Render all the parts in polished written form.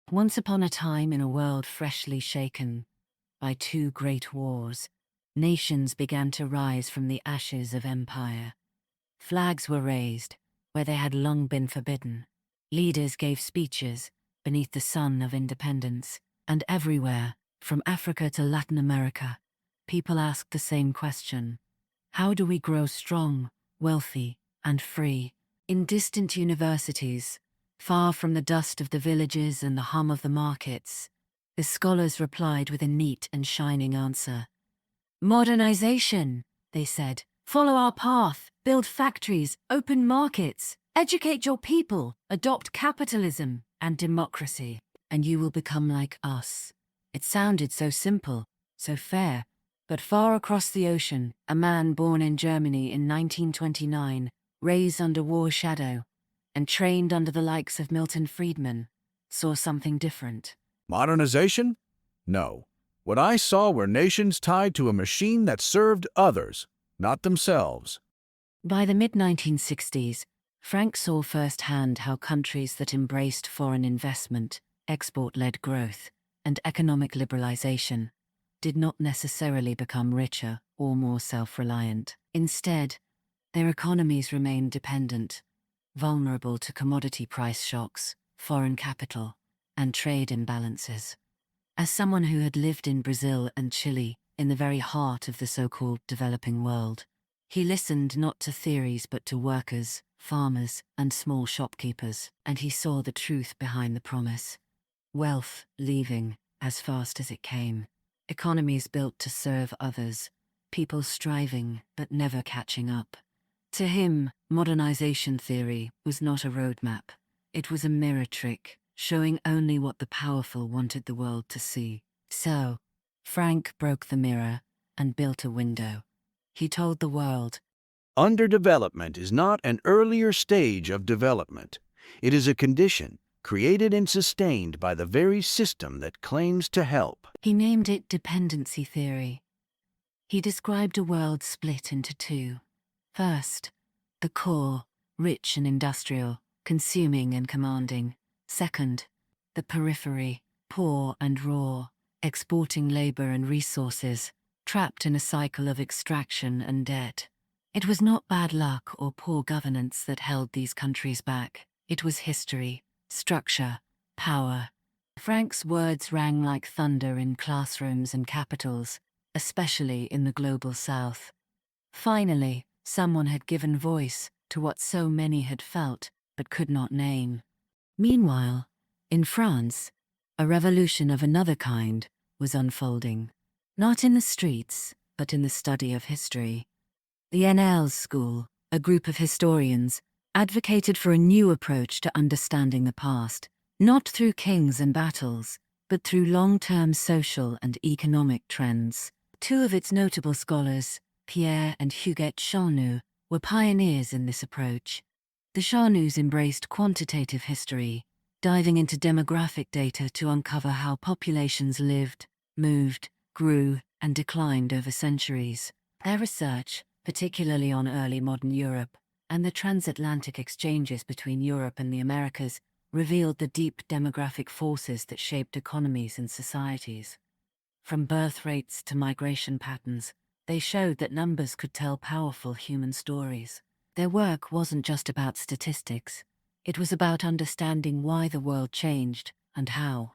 Once upon a time, in a world freshly shaken by two great wars, nations began to rise from the ashes of empire. Flags were raised where they had long been forbidden. Leaders gave speeches beneath the sun of independence, and everywhere, from Africa to Latin America, people asked the same question: how do we grow strong, wealthy, and free? In distant universities, far from the dust of the villages and the hum of the markets, the scholars replied with a neat and shining answer. Modernization, they said. Follow our path, build factories, open markets, educate your people, adopt capitalism and democracy, and you will become like us. It sounded so simple, so fair, but far across the ocean, a man born in Germany in 1929, raised under war's shadow, and trained under the likes of Milton Friedman, saw something different. Modernization? No. What I saw were nations tied to a machine that served others, not themselves. By the mid-1960s, Frank saw firsthand how countries that embraced foreign investment, export-led growth, and economic liberalization did not necessarily become richer or more self-reliant. Instead, their economies remained dependent, vulnerable to commodity price shocks, foreign capital, and trade imbalances. As someone who had lived in Brazil and Chile, in the very heart of the so-called developing world, he listened not to theories but to workers, farmers, and small shopkeepers, and he saw the truth behind the promise. Wealth leaving as fast as it came. Economies built to serve others, people striving but never catching up. To him, modernization theory was not a roadmap. It was a mirror trick, showing only what the powerful wanted the world to see. So, Frank broke the mirror and built a window. He told the world, Underdevelopment is not an earlier stage of development. It is a condition created and sustained by the very system that claims to help. He named it dependency theory. He described a world split into two. First, the core, rich and industrial, consuming and commanding. Second, the periphery, poor and raw, exporting labor and resources, trapped in a cycle of extraction and debt. It was not bad luck or poor governance that held these countries back. It was history, structure, power. Frank's words rang like thunder in classrooms and capitals, especially in the global south. Finally, someone had given voice to what so many had felt but could not name. Meanwhile, in France, a revolution of another kind was unfolding. Not in the streets, but in the study of history. The NL's school, a group of historians, advocated for a new approach to understanding the past, not through kings and battles, but through long-term social and economic trends. Two of its notable scholars, PIERRE and HUGUETTE, were pioneers in this approach. The Chaunus embraced quantitative history, diving into demographic data to uncover how populations lived, moved, grew, and declined over centuries. Their research, particularly on early modern Europe, and the transatlantic exchanges between Europe and the Americas, revealed the deep demographic forces that shaped economies and societies. From birth rates to migration patterns, they showed that numbers could tell powerful human stories. Their work wasn't just about statistics. It was about understanding why the world changed and how.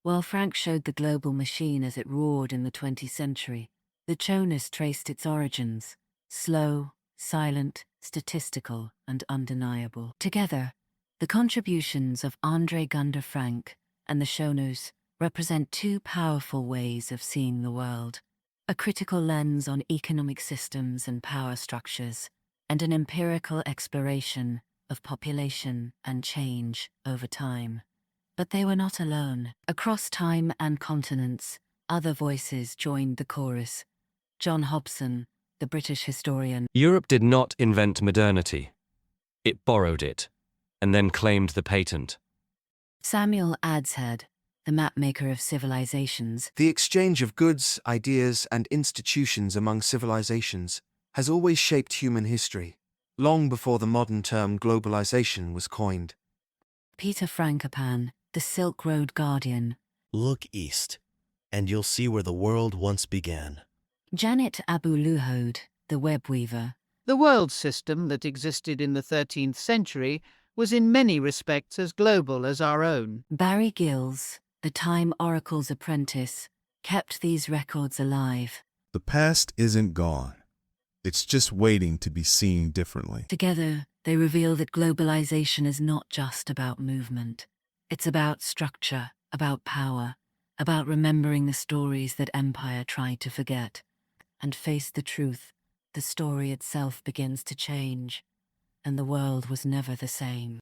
While Frank showed the global machine as it roared in the 20th century, the Chaunus traced its origins: slow, silent, statistical, and undeniable. Together, the contributions of GUNDER Frank and the Chaunus represent two powerful ways of seeing the world: a critical lens on economic systems and power structures, and an empirical exploration of population and change over time. But they were not alone. Across time and continents, other voices joined the chorus. John Hobson, the British historian, Europe did not invent modernity. It borrowed it, and then claimed the patent. Samuel Adshead, the mapmaker of civilizations, The exchange of goods, ideas, and institutions among civilizations has always shaped human history, long before the modern term globalization was coined. Peter Frankopan, the Silk Road Guardian. Look east, and you'll see where the world once began. Janet Abu Luhod, the web weaver. The world system that existed in the 13th century was in many respects as global as our own. Barry Gills, the Time Oracle's apprentice, kept these records alive. The past isn't gone. It's just waiting to be seen differently. Together, they reveal that globalization is not just about movement. It's about structure, about power, about remembering the stories that empire tried to forget. And face the truth, the story itself begins to change, and the world was never the same.